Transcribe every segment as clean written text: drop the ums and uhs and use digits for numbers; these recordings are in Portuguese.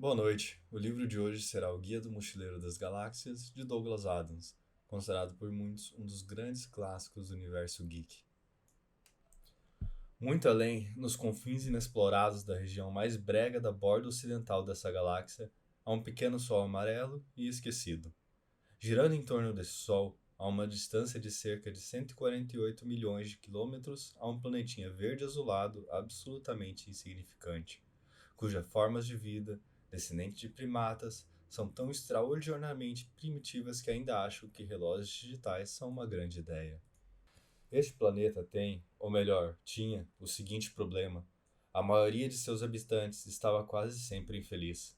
Boa noite. O livro de hoje será O Guia do Mochileiro das Galáxias, de Douglas Adams, considerado por muitos um dos grandes clássicos do universo geek. Muito além, nos confins inexplorados da região mais brega da borda ocidental dessa galáxia, há um pequeno sol amarelo e esquecido. Girando em torno desse sol, a uma distância de cerca de 148 milhões de quilômetros, há um planetinha verde azulado absolutamente insignificante cujas formas de vida, descendentes de primatas, são tão extraordinariamente primitivas que ainda acho que relógios digitais são uma grande ideia. Este planeta tem, ou melhor, tinha, o seguinte problema: a maioria de seus habitantes estava quase sempre infeliz.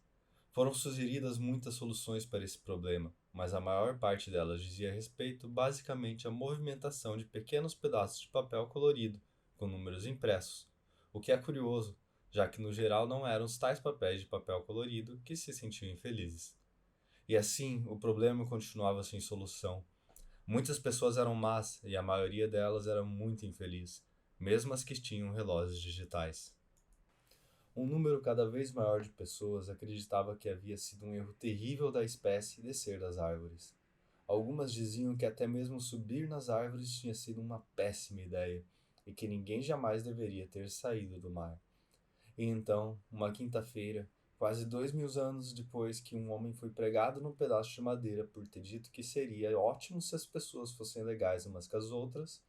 Foram sugeridas muitas soluções para esse problema, mas a maior parte delas dizia respeito basicamente à movimentação de pequenos pedaços de papel colorido, com números impressos, o que é curioso, já que no geral não eram os tais papéis de papel colorido que se sentiam infelizes. E assim, o problema continuava sem solução. Muitas pessoas eram más e a maioria delas era muito infeliz, mesmo as que tinham relógios digitais. Um número cada vez maior de pessoas acreditava que havia sido um erro terrível da espécie descer das árvores. Algumas diziam que até mesmo subir nas árvores tinha sido uma péssima ideia e que ninguém jamais deveria ter saído do mar. E então, uma quinta-feira, quase 2000 anos depois que um homem foi pregado num pedaço de madeira por ter dito que seria ótimo se as pessoas fossem legais umas com as outras,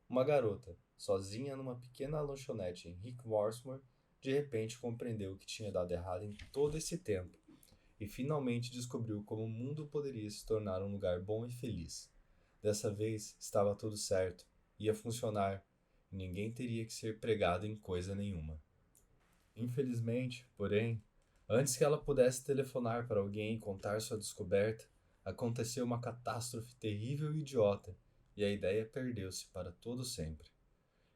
uma garota, sozinha numa pequena lanchonete em Rick Warsmore, de repente compreendeu que tinha dado errado em todo esse tempo e finalmente descobriu como o mundo poderia se tornar um lugar bom e feliz. Dessa vez estava tudo certo, ia funcionar, e ninguém teria que ser pregado em coisa nenhuma. Infelizmente, porém, antes que ela pudesse telefonar para alguém e contar sua descoberta, aconteceu uma catástrofe terrível e idiota, e a ideia perdeu-se para todo sempre.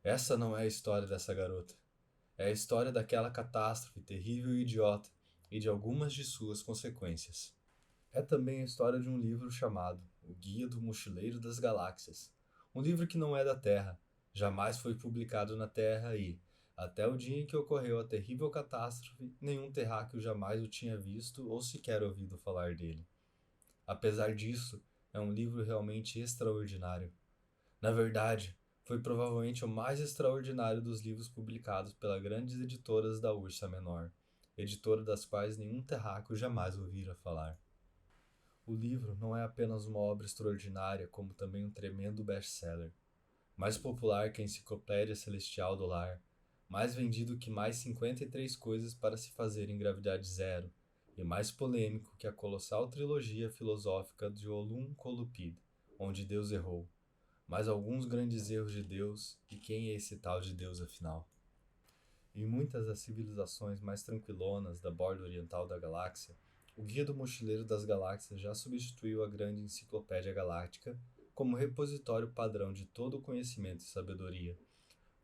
Essa não é a história dessa garota. É a história daquela catástrofe terrível e idiota e de algumas de suas consequências. É também a história de um livro chamado O Guia do Mochileiro das Galáxias. Um livro que não é da Terra, jamais foi publicado na Terra e, até o dia em que ocorreu a terrível catástrofe, nenhum terráqueo jamais o tinha visto ou sequer ouvido falar dele. Apesar disso, é um livro realmente extraordinário. Na verdade, foi provavelmente o mais extraordinário dos livros publicados pelas grandes editoras da Ursa Menor, editora das quais nenhum terráqueo jamais ouvira falar. O livro não é apenas uma obra extraordinária, como também um tremendo best-seller. Mais popular que a Enciclopédia Celestial do Lar, mais vendido que mais 53 coisas para se fazer em gravidade zero, e mais polêmico que a colossal trilogia filosófica de Olum Colupid, onde Deus errou. Mais alguns grandes erros de Deus, e quem é esse tal de Deus afinal? Em muitas das civilizações mais tranquilonas da borda oriental da galáxia, o Guia do Mochileiro das Galáxias já substituiu a grande Enciclopédia Galáctica como repositório padrão de todo o conhecimento e sabedoria,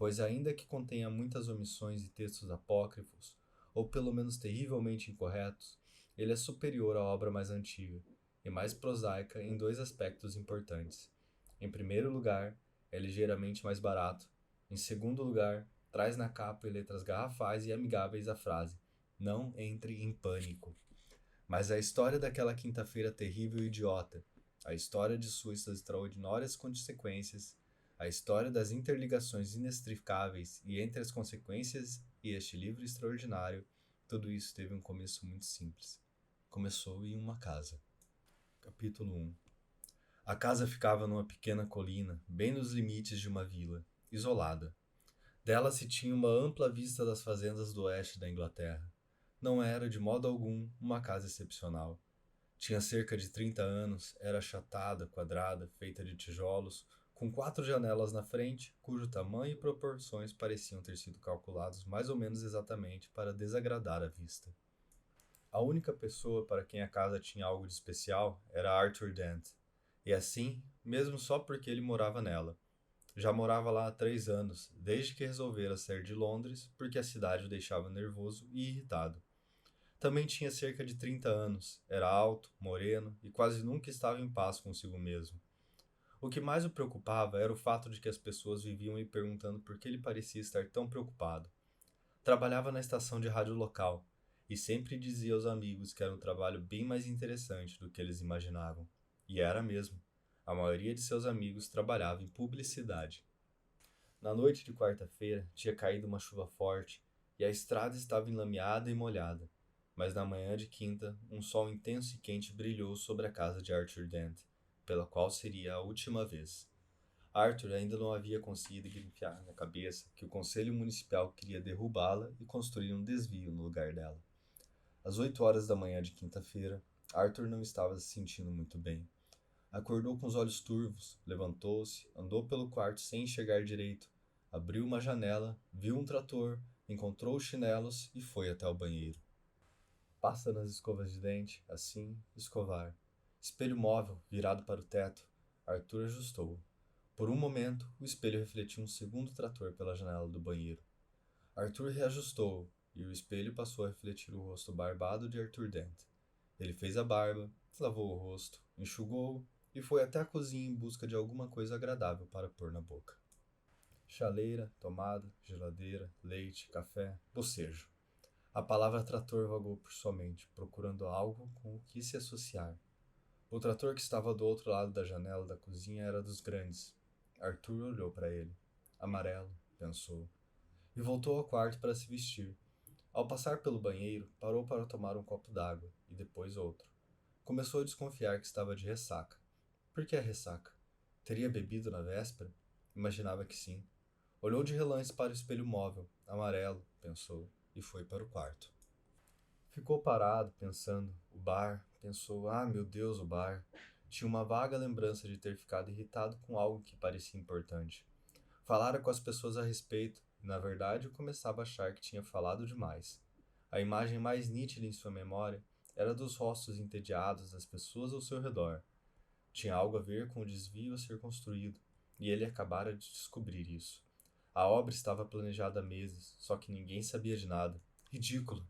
pois ainda que contenha muitas omissões e textos apócrifos, ou pelo menos terrivelmente incorretos, ele é superior à obra mais antiga, e mais prosaica em dois aspectos importantes. Em primeiro lugar, é ligeiramente mais barato. Em segundo lugar, traz na capa em letras garrafais e amigáveis a frase: "Não entre em pânico". Mas a história daquela quinta-feira terrível e idiota, a história de suas extraordinárias consequências, a história das interligações inextricáveis e entre as consequências e este livro extraordinário, tudo isso teve um começo muito simples. Começou em uma casa. Capítulo 1. A casa ficava numa pequena colina, bem nos limites de uma vila, isolada. Dela se tinha uma ampla vista das fazendas do oeste da Inglaterra. Não era, de modo algum, uma casa excepcional. Tinha cerca de 30 anos, era achatada, quadrada, feita de tijolos, com 4 janelas na frente, cujo tamanho e proporções pareciam ter sido calculados mais ou menos exatamente para desagradar a vista. A única pessoa para quem a casa tinha algo de especial era Arthur Dent, e assim, mesmo só porque ele morava nela. Já morava lá há 3 anos, desde que resolvera sair de Londres, porque a cidade o deixava nervoso e irritado. Também tinha cerca de 30 anos, era alto, moreno e quase nunca estava em paz consigo mesmo. O que mais o preocupava era o fato de que as pessoas viviam lhe perguntando por que ele parecia estar tão preocupado. Trabalhava na estação de rádio local, e sempre dizia aos amigos que era um trabalho bem mais interessante do que eles imaginavam. E era mesmo. A maioria de seus amigos trabalhava em publicidade. Na noite de quarta-feira tinha caído uma chuva forte e a estrada estava enlameada e molhada. Mas na manhã de quinta, um sol intenso e quente brilhou sobre a casa de Arthur Dent, pela qual seria a última vez. Arthur ainda não havia conseguido enfiar na cabeça que o Conselho Municipal queria derrubá-la e construir um desvio no lugar dela. Às 8 horas da manhã de quinta-feira, Arthur não estava se sentindo muito bem. Acordou com os olhos turvos, levantou-se, andou pelo quarto sem enxergar direito, abriu uma janela, viu um trator, encontrou os chinelos e foi até o banheiro. Passa nas escovas de dente, assim, escovar. Espelho móvel, virado para o teto. Arthur ajustou. Por um momento, o espelho refletiu um segundo trator pela janela do banheiro. Arthur reajustou, e o espelho passou a refletir o rosto barbado de Arthur Dent. Ele fez a barba, lavou o rosto, enxugou e foi até a cozinha em busca de alguma coisa agradável para pôr na boca. Chaleira, tomada, geladeira, leite, café, bocejo. A palavra trator vagou por sua mente, procurando algo com o que se associar. O trator que estava do outro lado da janela da cozinha era dos grandes. Arthur olhou para ele. Amarelo, pensou. E voltou ao quarto para se vestir. Ao passar pelo banheiro, parou para tomar um copo d'água, e depois outro. Começou a desconfiar que estava de ressaca. Por que a ressaca? Teria bebido na véspera? Imaginava que sim. Olhou de relance para o espelho móvel, amarelo, pensou, e foi para o quarto. Ficou parado, pensando. O bar, pensou, meu Deus, o bar. Tinha uma vaga lembrança de ter ficado irritado com algo que parecia importante. Falara com as pessoas a respeito, e na verdade eu começava a achar que tinha falado demais. A imagem mais nítida em sua memória era dos rostos entediados das pessoas ao seu redor. Tinha algo a ver com o desvio a ser construído, e ele acabara de descobrir isso. A obra estava planejada há meses, só que ninguém sabia de nada. Ridículo!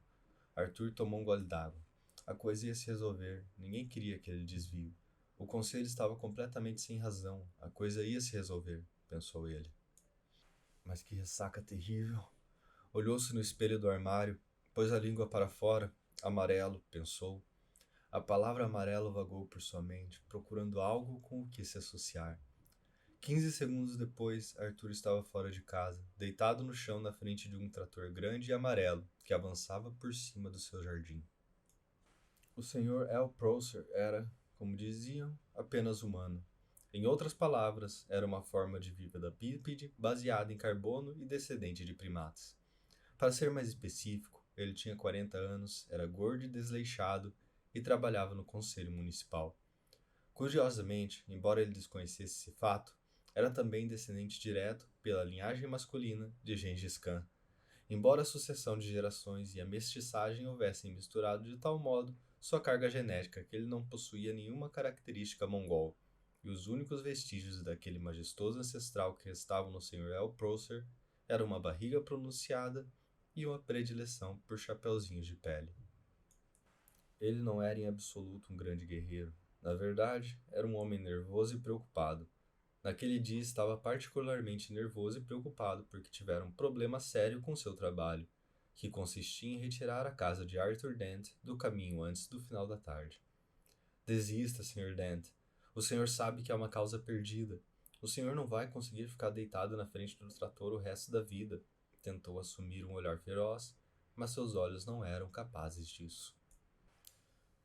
Arthur tomou um gole d'água. A coisa ia se resolver, ninguém queria aquele desvio. O conselho estava completamente sem razão, a coisa ia se resolver, pensou ele. Mas que ressaca terrível! Olhou-se no espelho do armário, pôs a língua para fora. Amarelo, pensou. A palavra amarelo vagou por sua mente, procurando algo com o que se associar. 15 segundos depois, Arthur estava fora de casa, deitado no chão na frente de um trator grande e amarelo que avançava por cima do seu jardim. O Sr. L. Prosser era, como diziam, apenas humano. Em outras palavras, era uma forma de vida da bípede baseada em carbono e descendente de primatas. Para ser mais específico, ele tinha 40 anos, era gordo e desleixado e trabalhava no conselho municipal. Curiosamente, embora ele desconhecesse esse fato, era também descendente direto, pela linhagem masculina, de Gengis Khan. Embora a sucessão de gerações e a mestiçagem houvessem misturado de tal modo sua carga genética que ele não possuía nenhuma característica mongol, e os únicos vestígios daquele majestoso ancestral que restavam no Sr. L. Prosser eram uma barriga pronunciada e uma predileção por chapeuzinhos de pele. Ele não era em absoluto um grande guerreiro. Na verdade, era um homem nervoso e preocupado. Naquele dia estava particularmente nervoso e preocupado porque tivera um problema sério com seu trabalho, que consistia em retirar a casa de Arthur Dent do caminho antes do final da tarde. Desista, Sr. Dent. O senhor sabe que é uma causa perdida. O senhor não vai conseguir ficar deitado na frente do trator o resto da vida. Tentou assumir um olhar feroz, mas seus olhos não eram capazes disso.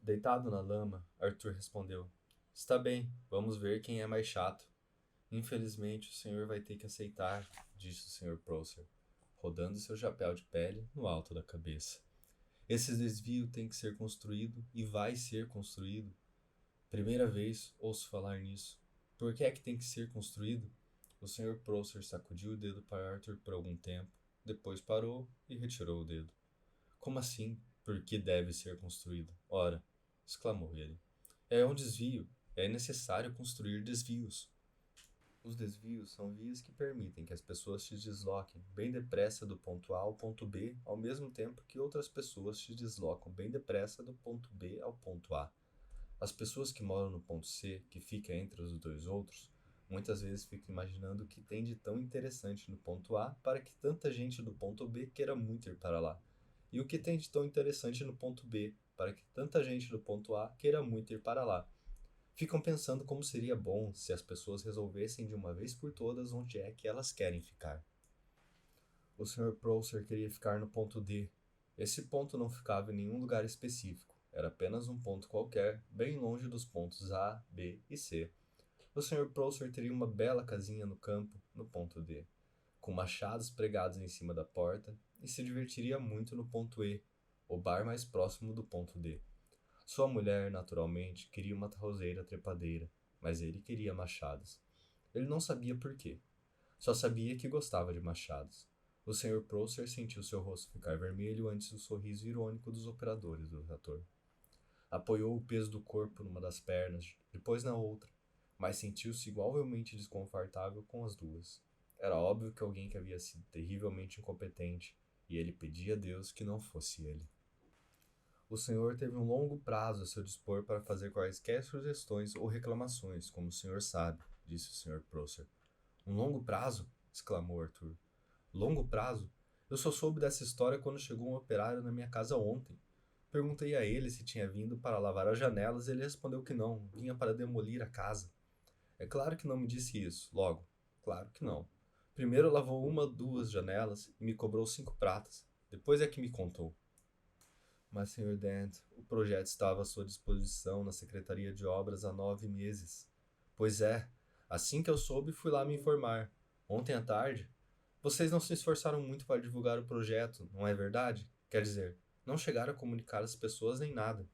Deitado na lama, Arthur respondeu: Está bem, vamos ver quem é mais chato. Infelizmente, o senhor vai ter que aceitar, disse o Sr. Prosser, rodando seu chapéu de pele no alto da cabeça. Esse desvio tem que ser construído e vai ser construído. Primeira vez ouço falar nisso. Por que é que tem que ser construído? O Sr. Prosser sacudiu o dedo para Arthur por algum tempo, depois parou e retirou o dedo. Como assim? Por que deve ser construído? Ora, exclamou ele. É um desvio. É necessário construir desvios. Os desvios são vias que permitem que as pessoas se desloquem bem depressa do ponto A ao ponto B, ao mesmo tempo que outras pessoas se deslocam bem depressa do ponto B ao ponto A. As pessoas que moram no ponto C, que fica entre os dois outros, muitas vezes ficam imaginando o que tem de tão interessante no ponto A para que tanta gente do ponto B queira muito ir para lá. E o que tem de tão interessante no ponto B, para que tanta gente do ponto A queira muito ir para lá? Ficam pensando como seria bom se as pessoas resolvessem de uma vez por todas onde é que elas querem ficar. O Sr. Prosser queria ficar no ponto D. Esse ponto não ficava em nenhum lugar específico, era apenas um ponto qualquer, bem longe dos pontos A, B e C. O Sr. Prosser teria uma bela casinha no campo, no ponto D, com machados pregados em cima da porta, e se divertiria muito no ponto E, o bar mais próximo do ponto D. Sua mulher, naturalmente, queria uma roseira trepadeira, mas ele queria machados. Ele não sabia por quê. Só sabia que gostava de machados. O Sr. Prosser sentiu seu rosto ficar vermelho antes do sorriso irônico dos operadores do trator. Apoiou o peso do corpo numa das pernas, depois na outra, mas sentiu-se igualmente desconfortável com as duas. Era óbvio que alguém que havia sido terrivelmente incompetente, e ele pedia a Deus que não fosse ele. O senhor teve um longo prazo a seu dispor para fazer quaisquer sugestões ou reclamações, como o senhor sabe, disse o Sr. Prosser. Um longo prazo? Exclamou Arthur. Longo prazo? Eu só soube dessa história quando chegou um operário na minha casa ontem. Perguntei a ele se tinha vindo para lavar as janelas e ele respondeu que não, vinha para demolir a casa. É claro que não me disse isso, logo. Claro que não. Primeiro lavou uma, duas janelas e me cobrou 5 pratas. Depois é que me contou. Mas, Sr. Dent, o projeto estava à sua disposição na Secretaria de Obras há 9 meses. Pois é, assim que eu soube, fui lá me informar. Ontem à tarde. Vocês não se esforçaram muito para divulgar o projeto, não é verdade? Quer dizer, não chegaram a comunicar às pessoas nem nada.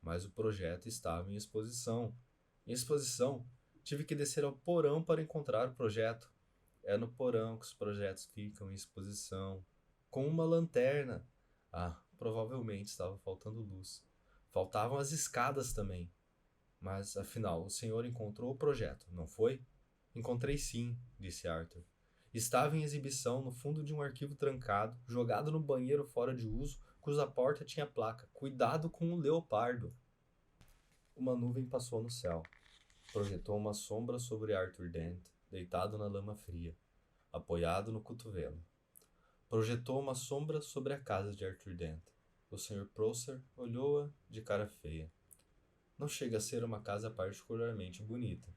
Mas o projeto estava em exposição. Em exposição? Tive que descer ao porão para encontrar o projeto. É no porão que os projetos ficam em exposição. Com uma lanterna. Ah, provavelmente estava faltando luz. Faltavam as escadas também. Mas, afinal, o senhor encontrou o projeto, não foi? Encontrei sim, disse Arthur. Estava em exibição no fundo de um arquivo trancado, jogado no banheiro fora de uso, cuja porta tinha placa: Cuidado com o leopardo. Uma nuvem passou no céu. Projetou uma sombra sobre Arthur Dent, deitado na lama fria, apoiado no cotovelo. Projetou uma sombra sobre a casa de Arthur Dent. O Sr. Prosser olhou-a de cara feia. Não chega a ser uma casa particularmente bonita.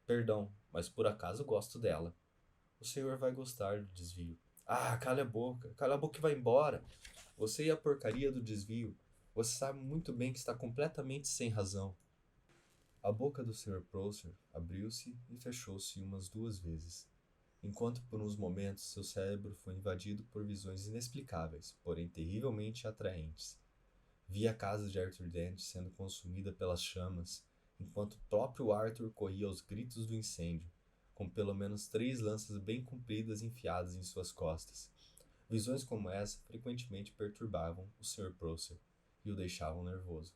Perdão, mas por acaso gosto dela. O senhor vai gostar do desvio. Ah, cala a boca e vai embora. Você e a porcaria do desvio. Você sabe muito bem que está completamente sem razão. A boca do Sr. Prosser abriu-se e fechou-se umas 2 vezes, enquanto por uns momentos seu cérebro foi invadido por visões inexplicáveis, porém terrivelmente atraentes. Via a casa de Arthur Dent sendo consumida pelas chamas, enquanto o próprio Arthur corria aos gritos do incêndio, com pelo menos 3 lanças bem compridas enfiadas em suas costas. Visões como essa frequentemente perturbavam o Sr. Prosser e o deixavam nervoso.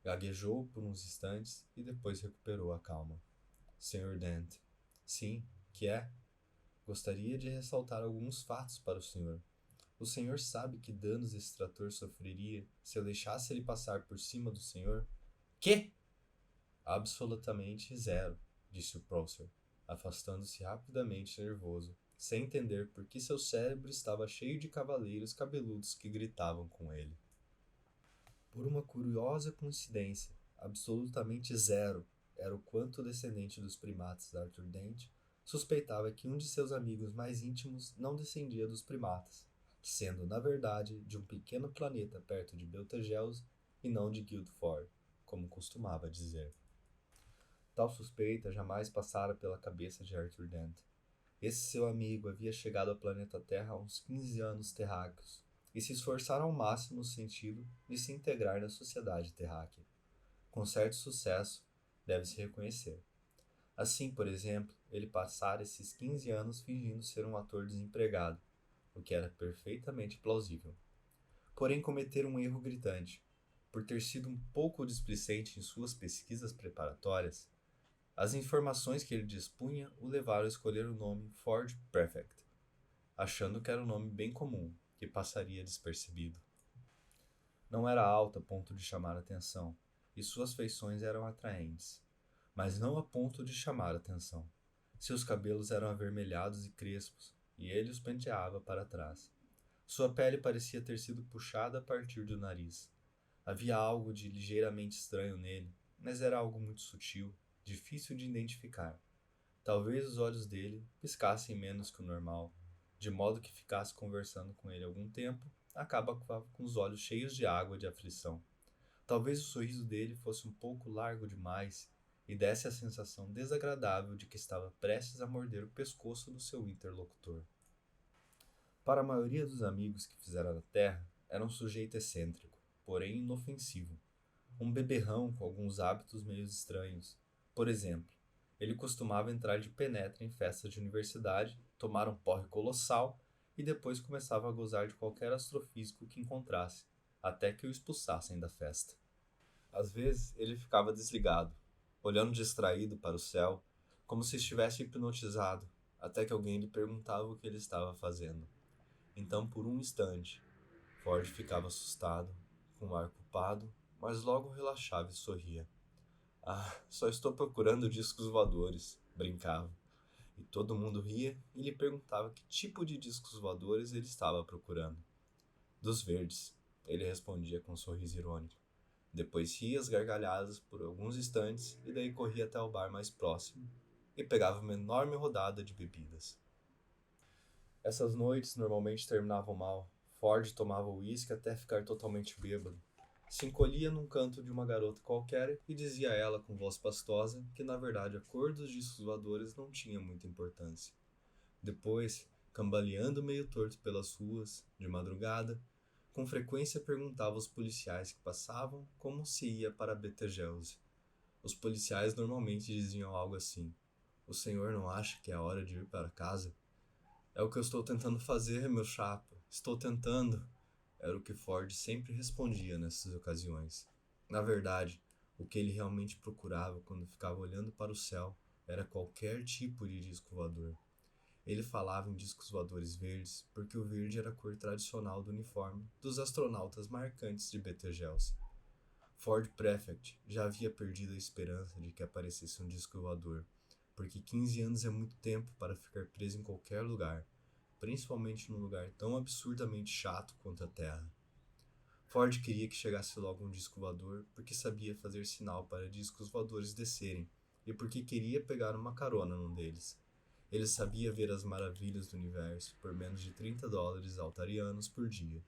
Gaguejou por uns instantes e depois recuperou a calma. Sr. Dent. Sim, que é? Gostaria de ressaltar alguns fatos para o senhor. O senhor sabe que danos esse trator sofreria se eu deixasse ele passar por cima do senhor? Quê? Absolutamente zero, disse o Prosser, afastando-se rapidamente nervoso, sem entender por que seu cérebro estava cheio de cavaleiros cabeludos que gritavam com ele. Por uma curiosa coincidência, absolutamente zero era o quanto o descendente dos primatas Arthur Dent suspeitava que um de seus amigos mais íntimos não descendia dos primatas, sendo, na verdade, de um pequeno planeta perto de Betelgeuse e não de Guildford, como costumava dizer. Tal suspeita jamais passara pela cabeça de Arthur Dent. Esse seu amigo havia chegado ao planeta Terra há uns 15 anos terráqueos e se esforçara ao máximo no sentido de se integrar na sociedade terráquea. Com certo sucesso, deve-se reconhecer. Assim, por exemplo, ele passara esses 15 anos fingindo ser um ator desempregado, o que era perfeitamente plausível. Porém, cometera um erro gritante. Por ter sido um pouco displicente em suas pesquisas preparatórias, as informações que ele dispunha o levaram a escolher o nome Ford Prefect, achando que era um nome bem comum, que passaria despercebido. Não era alto a ponto de chamar atenção, e suas feições eram atraentes, mas não a ponto de chamar atenção. Seus cabelos eram avermelhados e crespos, e ele os penteava para trás. Sua pele parecia ter sido puxada a partir do nariz. Havia algo de ligeiramente estranho nele, mas era algo muito sutil, difícil de identificar. Talvez os olhos dele piscassem menos que o normal, de modo que ficasse conversando com ele algum tempo, acabava com os olhos cheios de água de aflição. Talvez o sorriso dele fosse um pouco largo demais e desse a sensação desagradável de que estava prestes a morder o pescoço do seu interlocutor. Para a maioria dos amigos que fizera na Terra, era um sujeito excêntrico, porém inofensivo. Um beberrão com alguns hábitos meio estranhos. Por exemplo, ele costumava entrar de penetra em festas de universidade, tomar um porre colossal e depois começava a gozar de qualquer astrofísico que encontrasse, até que o expulsassem da festa. Às vezes ele ficava desligado, olhando distraído para o céu, como se estivesse hipnotizado, até que alguém lhe perguntava o que ele estava fazendo. Então, por um instante, Ford ficava assustado, com um ar culpado, mas logo relaxava e sorria. Ah, só estou procurando discos voadores, brincava. E todo mundo ria e lhe perguntava que tipo de discos voadores ele estava procurando. Dos verdes, ele respondia com um sorriso irônico. Depois ria às gargalhadas por alguns instantes e daí corria até o bar mais próximo e pegava uma enorme rodada de bebidas. Essas noites normalmente terminavam mal. Ford tomava uísque até ficar totalmente bêbado. Se encolhia num canto de uma garota qualquer e dizia a ela com voz pastosa que na verdade a cor dos discos voadores não tinha muita importância. Depois, cambaleando meio torto pelas ruas, de madrugada, com frequência perguntava aos policiais que passavam como se ia para Betelgeuse. Os policiais normalmente diziam algo assim: "O senhor não acha que é hora de ir para casa?" "É o que eu estou tentando fazer, meu chapa. Estou tentando." Era o que Ford sempre respondia nessas ocasiões. Na verdade, o que ele realmente procurava quando ficava olhando para o céu era qualquer tipo de disco voador. Ele falava em discos voadores verdes porque o verde era a cor tradicional do uniforme dos astronautas marcantes de Betelgeuse. Ford Prefect já havia perdido a esperança de que aparecesse um disco voador, porque 15 anos é muito tempo para ficar preso em qualquer lugar, principalmente num lugar tão absurdamente chato quanto a Terra. Ford queria que chegasse logo um disco voador porque sabia fazer sinal para discos voadores descerem e porque queria pegar uma carona num deles. Ele sabia ver as maravilhas do universo por menos de $30 altarianos por dia.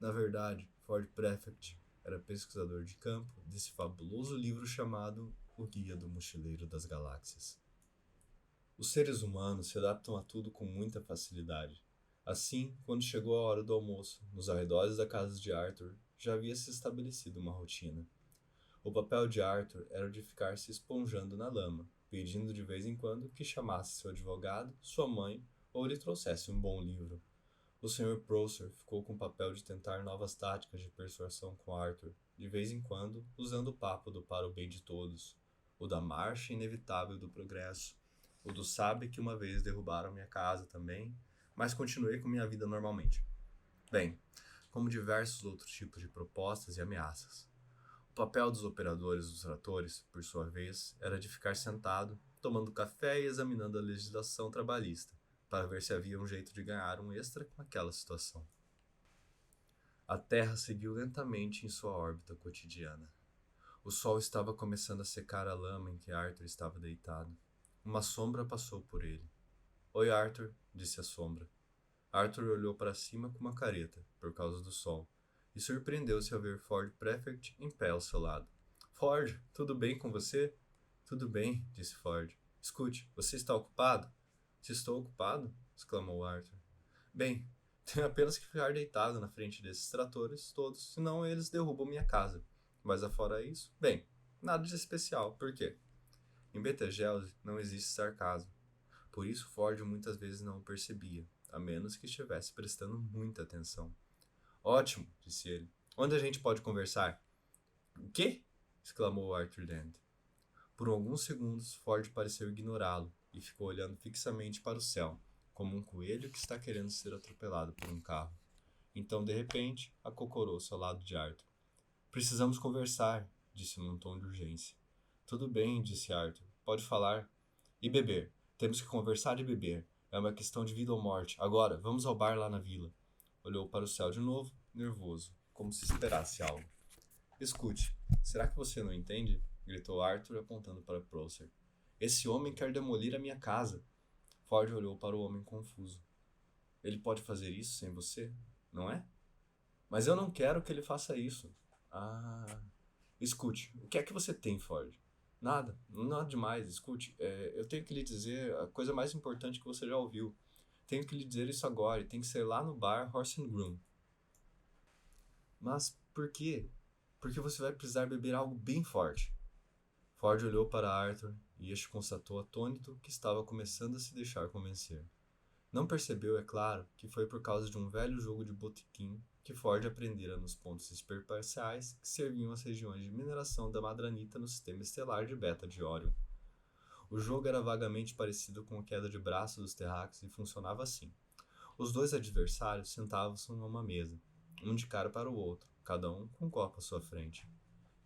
Na verdade, Ford Prefect era pesquisador de campo desse fabuloso livro chamado O Guia do Mochileiro das Galáxias. Os seres humanos se adaptam a tudo com muita facilidade. Assim, quando chegou a hora do almoço, nos arredores da casa de Arthur, já havia se estabelecido uma rotina. O papel de Arthur era o de ficar se esponjando na lama, pedindo de vez em quando que chamasse seu advogado, sua mãe ou lhe trouxesse um bom livro. O Sr. Prosser ficou com o papel de tentar novas táticas de persuasão com Arthur, de vez em quando usando o papo do para o bem de todos, o da marcha inevitável do progresso, o do sabe que uma vez derrubaram minha casa também, mas continuei com minha vida normalmente. Bem, como diversos outros tipos de propostas e ameaças. O papel dos operadores dos tratores, por sua vez, era de ficar sentado, tomando café e examinando a legislação trabalhista, para ver se havia um jeito de ganhar um extra com aquela situação. A Terra seguiu lentamente em sua órbita cotidiana. O sol estava começando a secar a lama em que Arthur estava deitado. Uma sombra passou por ele. "Oi, Arthur", disse a sombra. Arthur olhou para cima com uma careta, por causa do sol, e surpreendeu-se ao ver Ford Prefect em pé ao seu lado. "Ford, tudo bem com você?" "Tudo bem", disse Ford. "Escute, você está ocupado?" "Se estou ocupado?" exclamou Arthur. "Bem, tenho apenas que ficar deitado na frente desses tratores todos, senão eles derrubam minha casa. Mas afora isso, bem, nada de especial. Por quê?" Em Betelgeuse não existe sarcasmo. Por isso Ford muitas vezes não o percebia, a menos que estivesse prestando muita atenção. "Ótimo", disse ele. "Onde a gente pode conversar?" "O quê?" exclamou Arthur Dent. Por alguns segundos, Ford pareceu ignorá-lo e ficou olhando fixamente para o céu, como um coelho que está querendo ser atropelado por um carro. Então, de repente, acocorou-se ao lado de Arthur. "Precisamos conversar", disse num tom de urgência. "Tudo bem", disse Arthur. "Pode falar." "E beber. Temos que conversar e beber. É uma questão de vida ou morte. Agora, vamos ao bar lá na vila." olhou para o céu de novo, nervoso, como se esperasse algo. Escute, será que você não entende? Gritou Arthur apontando para Prócer. Esse homem quer demolir a minha casa. Ford olhou para o homem confuso. Ele pode fazer isso sem você, não é? Mas eu não quero que ele faça isso. Ah. Escute, o que é que você tem, Ford? Nada, nada demais. Escute, eu tenho que lhe dizer a coisa mais importante que você já ouviu. Tenho que lhe dizer isso agora e tem que ser lá no bar Horse and Groom. Mas por quê? Porque você vai precisar beber algo bem forte. Ford olhou para Arthur e este constatou atônito que estava começando a se deixar convencer. Não percebeu, é claro, que foi por causa de um velho jogo de botequim que Ford aprendera nos pontos hiperparciais que serviam as regiões de mineração da madranita no sistema estelar de Beta de Orion. O jogo era vagamente parecido com a queda de braço dos terráqueos e funcionava assim. Os dois adversários sentavam-se numa mesa, um de cara para o outro, cada um com um copo à sua frente.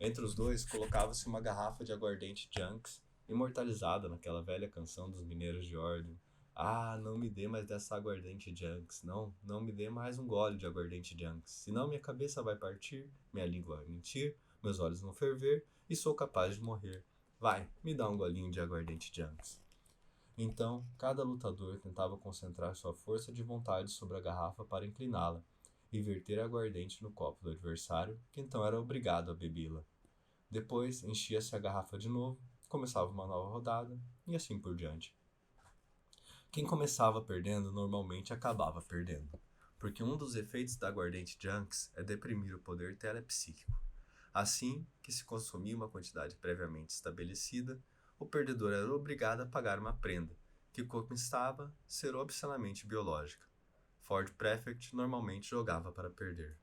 Entre os dois colocava-se uma garrafa de aguardente Junks, imortalizada naquela velha canção dos mineiros de Orion. Ah, não me dê mais dessa aguardente Junks. Não, não me dê mais um gole de aguardente Junks. Senão minha cabeça vai partir, minha língua vai mentir, meus olhos vão ferver e sou capaz de morrer. Vai, me dá um golinho de aguardente Junks. Então, cada lutador tentava concentrar sua força de vontade sobre a garrafa para incliná-la e verter a aguardente no copo do adversário, que então era obrigado a bebê-la. Depois, enchia-se a garrafa de novo, começava uma nova rodada e assim por diante. Quem começava perdendo normalmente acabava perdendo, porque um dos efeitos da aguardente Junks é deprimir o poder telepsíquico. Assim que se consumia uma quantidade previamente estabelecida, o perdedor era obrigado a pagar uma prenda, que constava ser obscenamente biológica. Ford Prefect normalmente jogava para perder.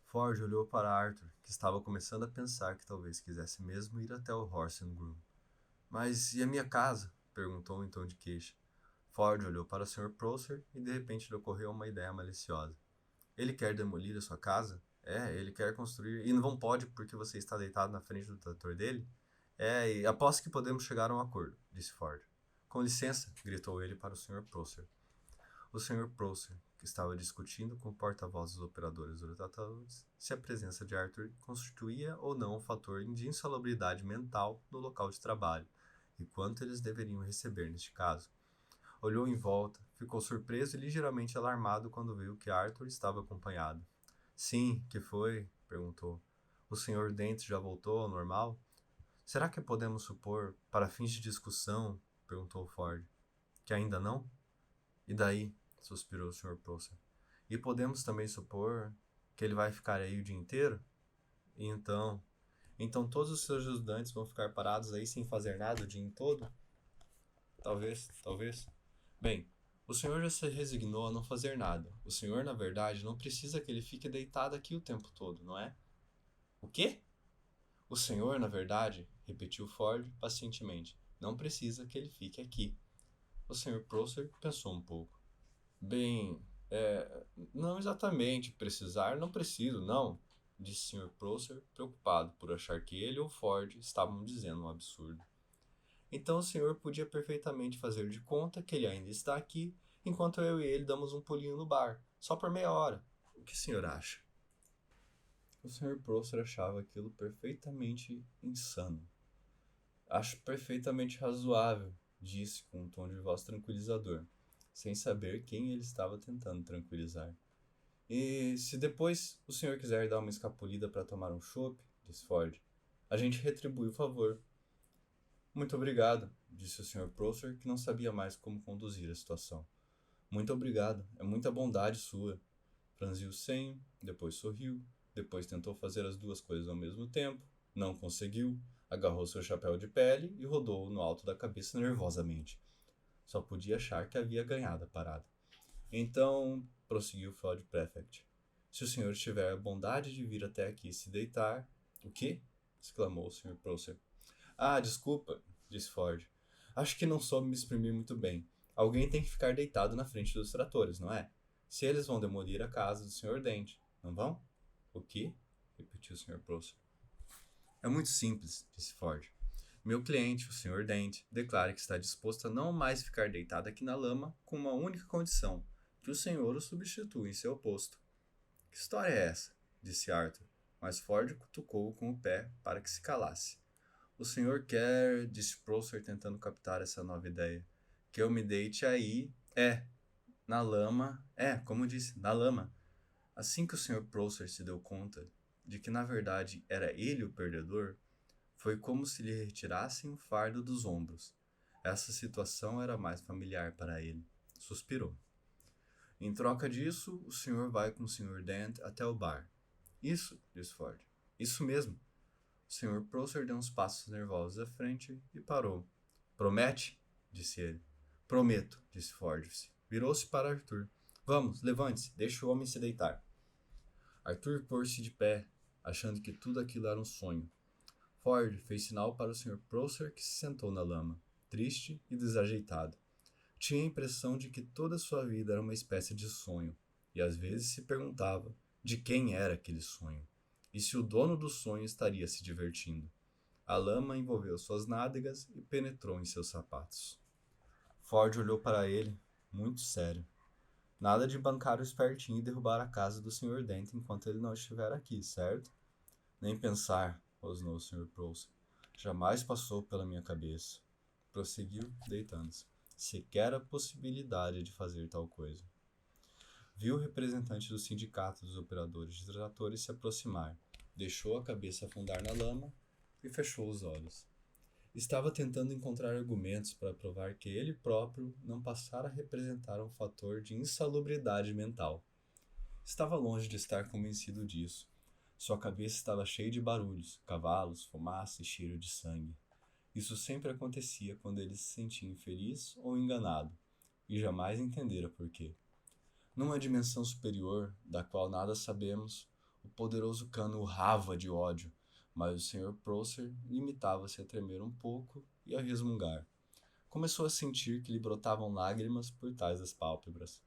Ford olhou para Arthur, que estava começando a pensar que talvez quisesse mesmo ir até o Horse and Groom. Mas e a minha casa? Perguntou em tom de queixa. Ford olhou para o Sr. Prócer e de repente lhe ocorreu uma ideia maliciosa. Ele quer demolir a sua casa? Ele quer construir... E não pode porque você está deitado na frente do trator dele? E aposto que podemos chegar a um acordo, disse Ford. Com licença, gritou ele para o Sr. Prócer. O Sr. Prócer, que estava discutindo com o porta-voz dos operadores rotatórios se a presença de Arthur constituía ou não um fator de insalubridade mental no local de trabalho, e quanto eles deveriam receber neste caso. Olhou em volta, ficou surpreso e ligeiramente alarmado quando viu que Arthur estava acompanhado. Sim, que foi? Perguntou. O Sr. Dent já voltou ao normal? Será que podemos supor, para fins de discussão, perguntou Ford, que ainda não? E daí? Suspirou o Sr. Prócer. E podemos também supor que ele vai ficar aí o dia inteiro? E então todos os seus ajudantes vão ficar parados aí sem fazer nada o dia todo? Talvez. Bem, o senhor já se resignou a não fazer nada. O senhor, na verdade, não precisa que ele fique deitado aqui o tempo todo, não é? O quê? O senhor, na verdade, repetiu Ford pacientemente, não precisa que ele fique aqui. O Sr. Prócer pensou um pouco. Bem, não exatamente precisar, não preciso, não, disse o Sr. Prócer, preocupado por achar que ele ou Ford estavam dizendo um absurdo. Então o senhor podia perfeitamente fazer de conta que ele ainda está aqui, enquanto eu e ele damos um pulinho no bar, só por meia hora. O que o senhor acha? O Sr. Prócer achava aquilo perfeitamente insano. Acho perfeitamente razoável, disse com um tom de voz tranquilizador, sem saber quem ele estava tentando tranquilizar. E se depois o senhor quiser dar uma escapulida para tomar um chopp, disse Ford, a gente retribui o favor. Muito obrigado, disse o Sr. Prócer, que não sabia mais como conduzir a situação. Muito obrigado, é muita bondade sua. Franziu o senho, depois sorriu, depois tentou fazer as duas coisas ao mesmo tempo, não conseguiu, agarrou seu chapéu de pele e rodou-o no alto da cabeça nervosamente. Só podia achar que havia ganhado a parada. Então, prosseguiu Ford Prefect, se o senhor tiver a bondade de vir até aqui se deitar... O quê? Exclamou o Sr. Prócer. Ah, desculpa, disse Ford. Acho que não soube me exprimir muito bem. Alguém tem que ficar deitado na frente dos tratores, não é? Se eles vão demolir a casa do Sr. Dent, não vão? O quê? Repetiu o Sr. Prócer. É muito simples, disse Ford. Meu cliente, o Sr. Dent, declara que está disposto a não mais ficar deitado aqui na lama com uma única condição, que o senhor o substitua em seu posto. Que história é essa? Disse Arthur, mas Ford cutucou-o com o pé para que se calasse. O senhor quer, disse Prosser tentando captar essa nova ideia, que eu me deite aí, na lama, como disse, na lama. Assim que o Sr. Prosser se deu conta de que na verdade era ele o perdedor, foi como se lhe retirassem um fardo dos ombros. Essa situação era mais familiar para ele. Suspirou. Em troca disso, o senhor vai com o Sr. Dent até o bar. Isso, disse Ford. Isso mesmo. O Sr. Prosser deu uns passos nervosos à frente e parou. Promete? Disse ele. Prometo, disse Ford. Virou-se para Arthur. Vamos, levante-se, deixe o homem se deitar. Arthur pôs-se de pé, achando que tudo aquilo era um sonho. Ford fez sinal para o Sr. Prosser, que se sentou na lama, triste e desajeitado. Tinha a impressão de que toda sua vida era uma espécie de sonho, e às vezes se perguntava de quem era aquele sonho, e se o dono do sonho estaria se divertindo. A lama envolveu suas nádegas e penetrou em seus sapatos. Ford olhou para ele, muito sério. Nada de bancar o espertinho e derrubar a casa do Sr. Dent enquanto ele não estiver aqui, certo? Nem pensar, rosnou o Sr. Prosser. Jamais passou pela minha cabeça. Prosseguiu, deitando-se. Sequer a possibilidade de fazer tal coisa. Viu o representante do sindicato dos operadores de tratores se aproximar. Deixou a cabeça afundar na lama e fechou os olhos. Estava tentando encontrar argumentos para provar que ele próprio não passara a representar um fator de insalubridade mental. Estava longe de estar convencido disso. Sua cabeça estava cheia de barulhos, cavalos, fumaça e cheiro de sangue. Isso sempre acontecia quando ele se sentia infeliz ou enganado, e jamais entendera por quê. Numa dimensão superior, da qual nada sabemos, o poderoso cano urrava de ódio, mas o Sr. Prosser limitava-se a tremer um pouco e a resmungar. Começou a sentir que lhe brotavam lágrimas por trás das pálpebras.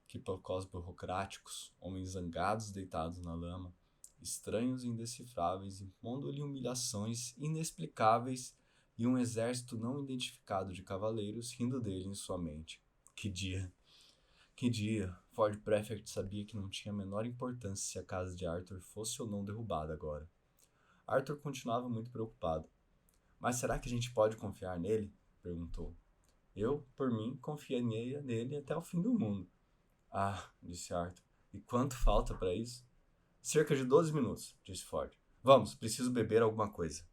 Quipocós burocráticos, homens zangados deitados na lama, estranhos e indecifráveis, impondo-lhe humilhações inexplicáveis e um exército não identificado de cavaleiros rindo dele em sua mente. Que dia! Que dia! Ford Prefect sabia que não tinha a menor importância se a casa de Arthur fosse ou não derrubada agora. Arthur continuava muito preocupado. Mas será que a gente pode confiar nele? Perguntou. Eu, por mim, confiaria nele até o fim do mundo. Ah, disse Arthur. E quanto falta para isso? Cerca de 12 minutos, disse Ford. Vamos, preciso beber alguma coisa.